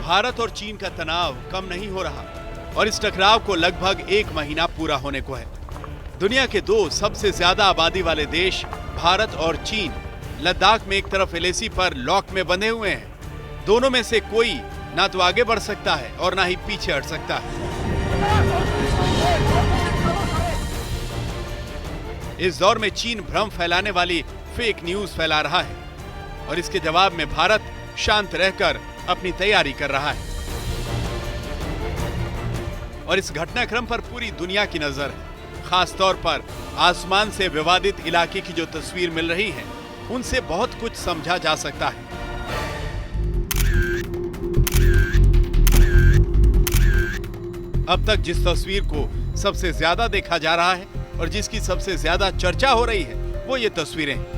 भारत और चीन का तनाव कम नहीं हो रहा और इस टकराव को लगभग 1 महीना पूरा होने को है। दुनिया के 2 सबसे ज्यादा आबादी वाले देश भारत और चीन लद्दाख में एक तरफ एलएसी पर लॉक में बंधे हुए हैं। दोनों में से कोई ना तो आगे बढ़ सकता है और ना ही पीछे हट सकता है। इस दौर में चीन भ्रम फैलाने वाली फेक न्यूज फैला रहा है और इसके जवाब में भारत शांत रहकर अपनी तैयारी कर रहा है। और इस घटनाक्रम पर पूरी दुनिया की नजर है। खास तौर पर आसमान से विवादित इलाके की जो तस्वीर मिल रही है, उनसे बहुत कुछ समझा जा सकता है। अब तक जिस तस्वीर को सबसे ज्यादा देखा जा रहा है और जिसकी सबसे ज्यादा चर्चा हो रही है, वो ये तस्वीरें हैं।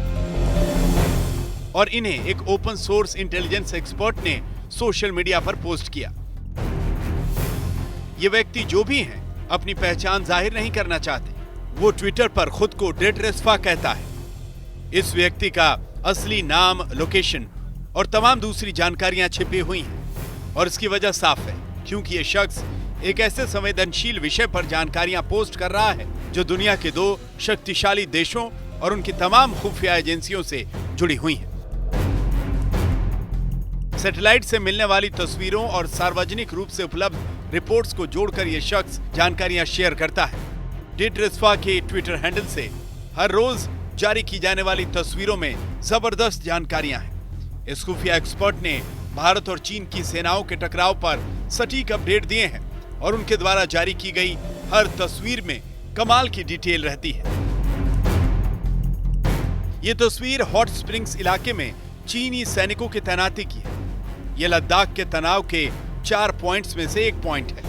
और इन्हें एक ओपन सोर्स इंटेलिजेंस एक्सपर्ट ने सोशल मीडिया पर पोस्ट किया। ये व्यक्ति जो भी हैं, अपनी पहचान जाहिर नहीं करना चाहते। वो ट्विटर पर खुद को डेट्रेस्फा कहता है। इस व्यक्ति का असली नाम, लोकेशन और तमाम दूसरी जानकारियां छिपी हुई हैं और इसकी वजह साफ है, क्योंकि ये शख्स एक ऐसे संवेदनशील विषय पर जानकारियां पोस्ट कर रहा है जो दुनिया के 2 शक्तिशाली देशों और उनकी तमाम खुफिया एजेंसियों से जुड़ी हुई है। सैटेलाइट से मिलने वाली तस्वीरों और सार्वजनिक रूप से उपलब्ध रिपोर्ट्स को जोड़कर यह शख्स जानकारियां शेयर करता है। डेट्रेस्फा के ट्विटर हैंडल से हर रोज जारी की जाने वाली तस्वीरों में जबरदस्त जानकारियां हैं। इस खुफिया एक्सपर्ट ने भारत और चीन की सेनाओं के टकराव पर सटीक अपडेट दिए हैं और उनके द्वारा जारी की गई हर तस्वीर में कमाल की डिटेल रहती है। ये तस्वीर हॉट स्प्रिंग्स इलाके में चीनी सैनिकों की तैनाती की है। यह लद्दाख के तनाव के 4 पॉइंट्स में से एक पॉइंट है।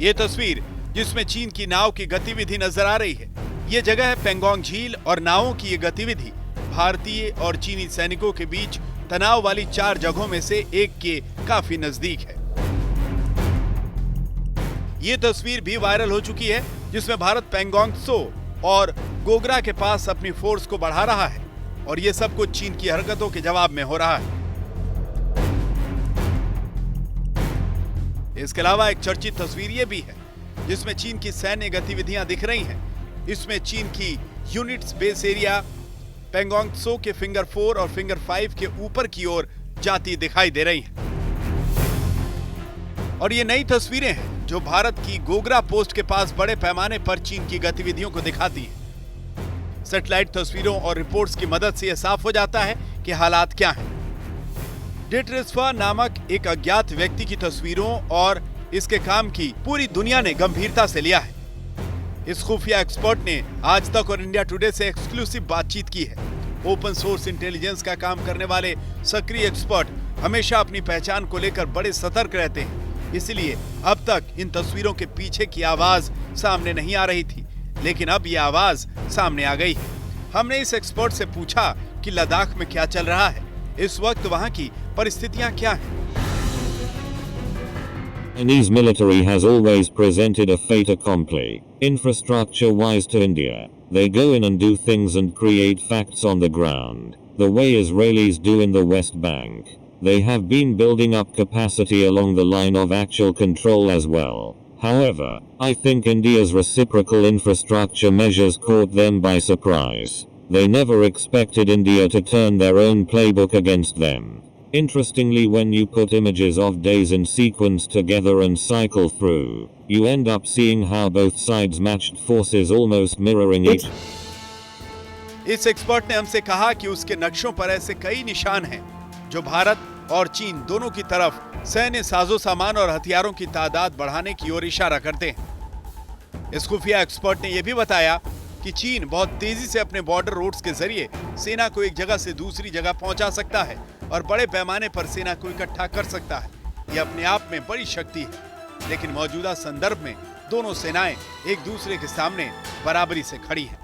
यह तस्वीर जिसमें चीन की नाव की गतिविधि नजर आ रही है, यह जगह है पेंगोंग झील और नावों की यह गतिविधि भारतीय और चीनी सैनिकों के बीच तनाव वाली 4 जगहों में से एक के काफी नजदीक है। यह तस्वीर भी वायरल हो चुकी है, जिसमें भारत पेंगोंग त्सो और गोगरा के पास अपनी फोर्स को बढ़ा रहा है और यह सब कुछ चीन की हरकतों के जवाब में हो रहा है। इसके अलावा एक चर्चित तस्वीर यह भी है, जिसमें चीन की सैन्य गतिविधियां दिख रही हैं। इसमें चीन की units base area Pangong Tso के फिंगर 4 और फिंगर 5 के ऊपर की ओर जाती दिखाई दे रही हैं। और ये नई तस्वीरें हैं जो भारत की गोगरा पोस्ट के पास बड़े पैमाने पर चीन की गतिविधियों को दिखाती हैं। सैटेलाइट तस्वीरों और रिपोर्ट्स की मदद से यह साफ हो जाता है कि हालात क्या हैं। डेट्रेस्फा नामक एक अज्ञात व्यक्ति की तस्वीरों और इसके काम की पूरी दुनिया ने गंभीरता से लिया है। इस खुफिया एक्सपर्ट ने आज तक और इंडिया टुडे से एक्सक्लूसिव बातचीत की है। ओपन सोर्स इंटेलिजेंस का काम करने वाले सक्रिय एक्सपर्ट हमेशा अपनी पहचान को लेकर बड़े सतर्क रहते हैं। इसलिए अब तक इन तस्वीरों के पीछे की आवाज सामने नहीं आ रही थी, लेकिन अब यह आवाज सामने आ गई है। हमने इस एक्सपर्ट से पूछा कि लद्दाख में क्या चल रहा है, इस वक्त वहां की परिस्थितियां क्या हैं। Chinese military has always presented a fait accompli, infrastructure-wise to India. They go in and do things and create facts on the ground, the way Israelis do in the West Bank. They have been building up capacity along the line of actual control as well. However, I think India's reciprocal infrastructure measures caught them by surprise. They never expected India to turn their own playbook against them. Interestingly, when you put images of days in sequence together and cycle through, you end up seeing how both sides matched forces almost mirroring each. इस expert ने हमसे कहा कि उसके नक्शों पर ऐसे कई निशान हैं जो भारत और चीन दोनों की तरफ सैन्य साजो सामान और हथियारों की तादाद बढ़ाने की ओर इशारा करते हैं। इस खुफिया एक्सपर्ट ने यह भी बताया कि चीन बहुत तेजी से अपने बॉर्डर रोड्स के जरिए सेना को एक जगह से दूसरी जगह पहुंचा सकता है और बड़े पैमाने पर सेना को इकट्ठा कर सकता है। यह अपने आप में बड़ी शक्ति है, लेकिन मौजूदा संदर्भ में दोनों सेनाएं एक दूसरे के सामने बराबरी से खड़ी हैं।